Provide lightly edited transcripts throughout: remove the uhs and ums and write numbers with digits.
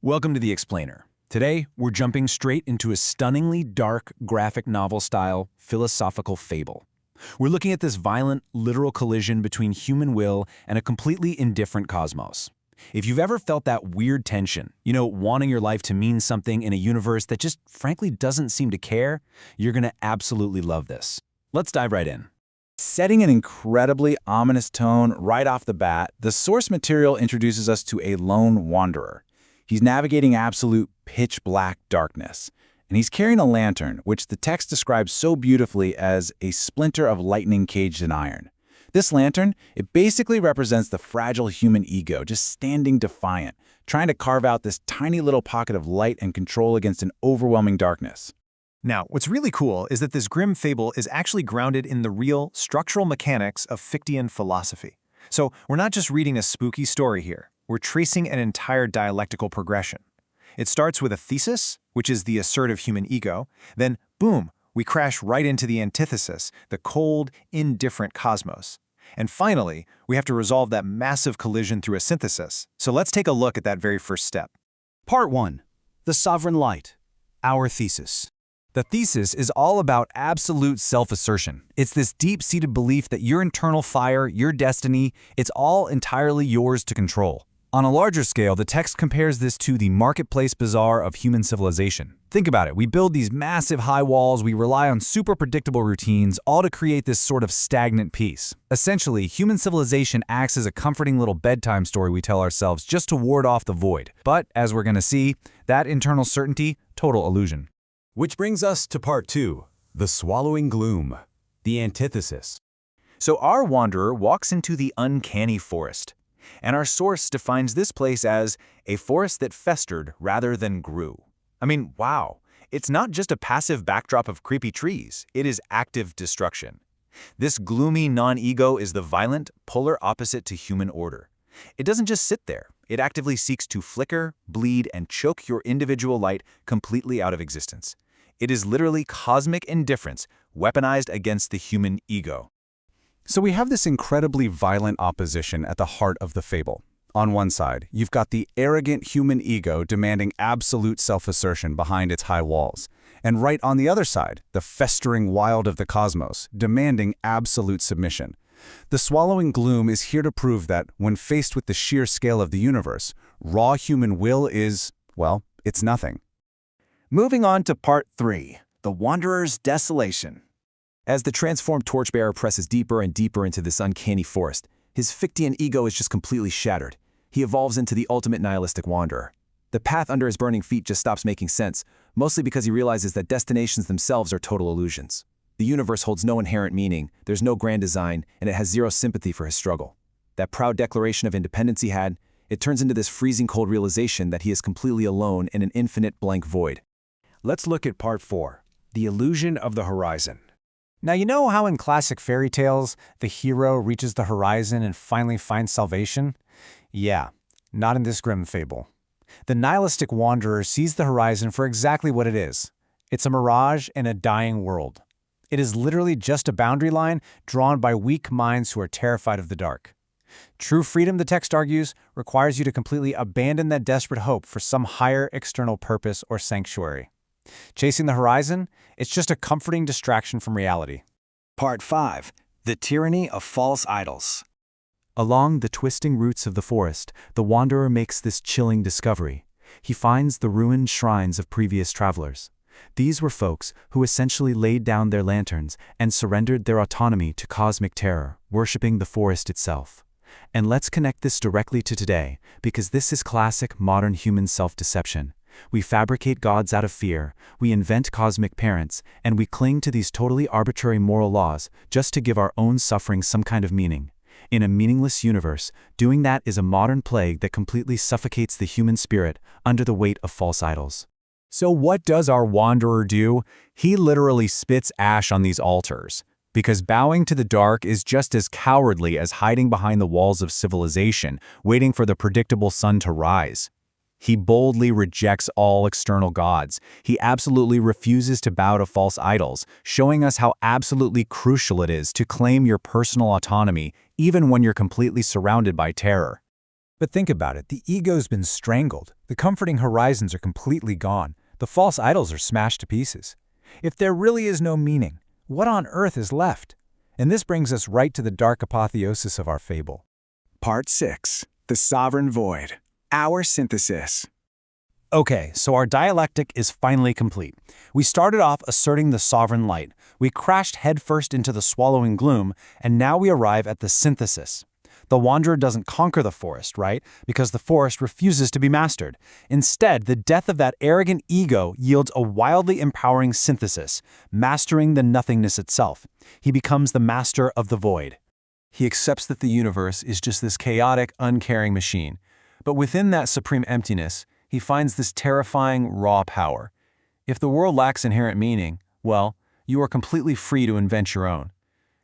Welcome to The Explainer. Today, we're jumping straight into a stunningly dark, graphic novel-style philosophical fable. We're looking at this violent, literal collision between human will and a completely indifferent cosmos. If you've ever felt that weird tension, wanting your life to mean something in a universe that just frankly doesn't seem to care, you're gonna absolutely love this. Let's dive right in. Setting an incredibly ominous tone right off the bat, the source material introduces us to a lone wanderer. He's navigating absolute pitch-black darkness, and he's carrying a lantern, which the text describes so beautifully as a splinter of lightning caged in iron. This lantern, it basically represents the fragile human ego, just standing defiant, trying to carve out this tiny little pocket of light and control against an overwhelming darkness. Now, what's really cool is that this grim fable is actually grounded in the real structural mechanics of Fichtean philosophy. So we're not just reading a spooky story here. We're tracing an entire dialectical progression. It starts with a thesis, which is the assertive human ego. Then, boom, we crash right into the antithesis, the cold, indifferent cosmos. And finally, we have to resolve that massive collision through a synthesis. So let's take a look at that very first step. Part 1. The Sovereign Light. Our thesis. The thesis is all about absolute self-assertion. It's this deep-seated belief that your internal fire, your destiny, it's all entirely yours to control. On a larger scale, the text compares this to the marketplace bazaar of human civilization. Think about it. We build these massive high walls, we rely on super predictable routines, all to create this sort of stagnant peace. Essentially, human civilization acts as a comforting little bedtime story we tell ourselves just to ward off the void. But, as we're going to see, that internal certainty, total illusion. Which brings us to part 2, the swallowing gloom, the antithesis. So our wanderer walks into the uncanny forest. And our source defines this place as a forest that festered rather than grew. I mean, wow. It's not just a passive backdrop of creepy trees. It is active destruction. This gloomy non-ego is the violent, polar opposite to human order. It doesn't just sit there. It actively seeks to flicker, bleed, and choke your individual light completely out of existence. It is literally cosmic indifference weaponized against the human ego. So we have this incredibly violent opposition at the heart of the fable. On one side, you've got the arrogant human ego demanding absolute self-assertion behind its high walls. And right on the other side, the festering wild of the cosmos, demanding absolute submission. The swallowing gloom is here to prove that, when faced with the sheer scale of the universe, raw human will is, well, it's nothing. Moving on to part 3, the wanderer's desolation. As the transformed torchbearer presses deeper and deeper into this uncanny forest, his Fichtean ego is just completely shattered. He evolves into the ultimate nihilistic wanderer. The path under his burning feet just stops making sense, mostly because he realizes that destinations themselves are total illusions. The universe holds no inherent meaning, there's no grand design, and it has zero sympathy for his struggle. That proud declaration of independence he had, it turns into this freezing cold realization that he is completely alone in an infinite blank void. Let's look at part 4. The illusion of the horizon. Now, you know how in classic fairy tales, the hero reaches the horizon and finally finds salvation? Yeah, not in this grim fable. The nihilistic wanderer sees the horizon for exactly what it is. It's a mirage in a dying world. It is literally just a boundary line drawn by weak minds who are terrified of the dark. True freedom, the text argues, requires you to completely abandon that desperate hope for some higher external purpose or sanctuary. Chasing the horizon, it's just a comforting distraction from reality. Part 5. The tyranny of false idols. Along the twisting roots of the forest, the wanderer makes this chilling discovery. He finds the ruined shrines of previous travelers. These were folks who essentially laid down their lanterns and surrendered their autonomy to cosmic terror, worshipping the forest itself. And let's connect this directly to today, because this is classic modern human self-deception. We fabricate gods out of fear, we invent cosmic parents, and we cling to these totally arbitrary moral laws just to give our own suffering some kind of meaning. In a meaningless universe, doing that is a modern plague that completely suffocates the human spirit under the weight of false idols. So what does our wanderer do? He literally spits ash on these altars, because bowing to the dark is just as cowardly as hiding behind the walls of civilization, waiting for the predictable sun to rise. He boldly rejects all external gods. He absolutely refuses to bow to false idols, showing us how absolutely crucial it is to claim your personal autonomy even when you're completely surrounded by terror. But think about it, the ego's been strangled, the comforting horizons are completely gone, the false idols are smashed to pieces. If there really is no meaning, what on earth is left? And this brings us right to the dark apotheosis of our fable. Part 6. The Sovereign Void. Our Synthesis. Okay, so our dialectic is finally complete. We started off asserting the sovereign light, we crashed headfirst into the swallowing gloom, and now we arrive at the synthesis. The wanderer doesn't conquer the forest, right? Because the forest refuses to be mastered. Instead, the death of that arrogant ego yields a wildly empowering synthesis, mastering the nothingness itself. He becomes the master of the void. He accepts that the universe is just this chaotic, uncaring machine. But within that supreme emptiness, he finds this terrifying, raw power. If the world lacks inherent meaning, well, you are completely free to invent your own.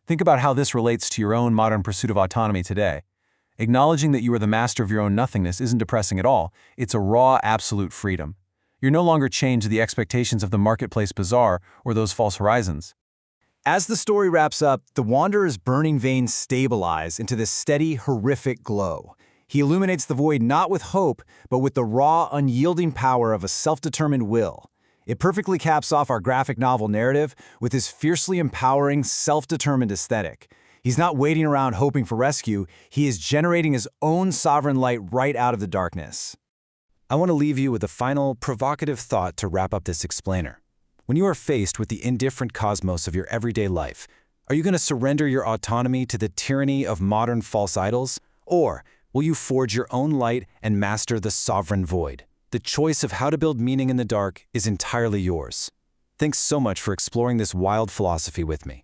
Think about how this relates to your own modern pursuit of autonomy today. Acknowledging that you are the master of your own nothingness isn't depressing at all. It's a raw, absolute freedom. You're no longer chained to the expectations of the marketplace bazaar or those false horizons. As the story wraps up, the Wanderer's burning veins stabilize into this steady, horrific glow. He illuminates the void not with hope, but with the raw, unyielding power of a self-determined will. It perfectly caps off our graphic novel narrative with his fiercely empowering, self-determined aesthetic. He's not waiting around hoping for rescue, he is generating his own sovereign light right out of the darkness. I want to leave you with a final, provocative thought to wrap up this explainer. When you are faced with the indifferent cosmos of your everyday life, are you going to surrender your autonomy to the tyranny of modern false idols? Or will you forge your own light and master the sovereign void? The choice of how to build meaning in the dark is entirely yours. Thanks so much for exploring this wild philosophy with me.